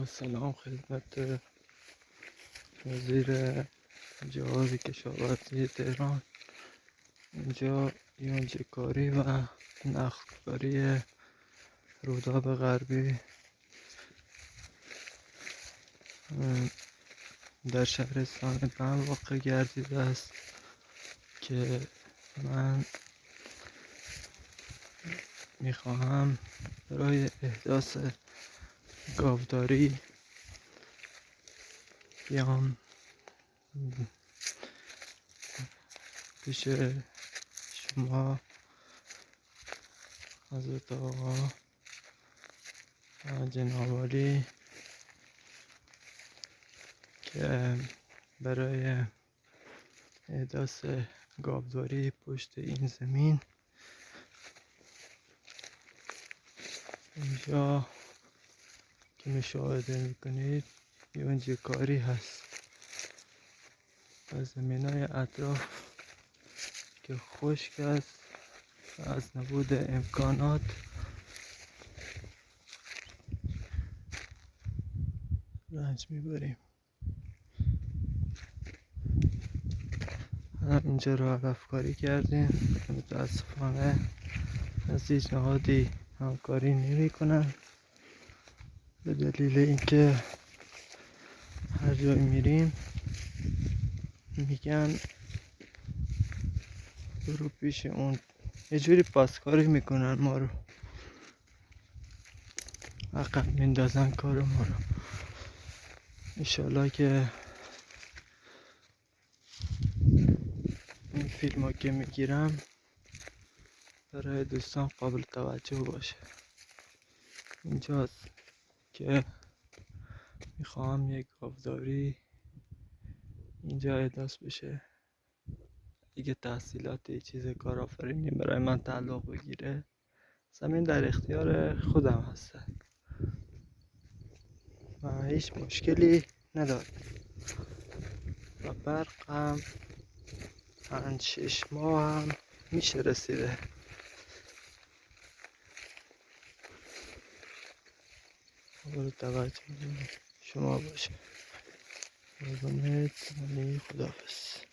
سلام خدمت وزیر جهاد کشاورزی تهران. اینجا یونجه‌کاری و نخل‌کاری روداب غربی در شهرستان بم واقع گردیده است که من میخواهم برای احداث گاوداری بیام پیش شما حضرت آقا و جناب عالی که برای احداث گاوداری پشت این زمین اینجا که مشاهده میکنید یونجه‌کاری هست و زمینای اطراف که خشک است و از نبود امکانات رنج میبریم. اینجا رو علفکاری کردیم، متاسفانه از هیچ نهادی همکاری نمی کنن به دلیل اینکه هر جای میریم میگن برو پیش اون، یه جوری پاسکاری میکنن ما رو، عقب میندازن کار ما رو. انشالله که این فیلم ها که میگیرم برای دوستان قابل توجه باشه. اینجاست که میخوام یک گاوداری اینجا احداث بشه. اگه تحصیلات یه چیز کارآفرینی برای من تعلق بگیره، زمین در اختیار خودم هست و هیچ مشکلی نداره و برق هم 5-6 ماه هم میشه رسیده. قابل توجه شما باشه. قربونت، خداحافظ.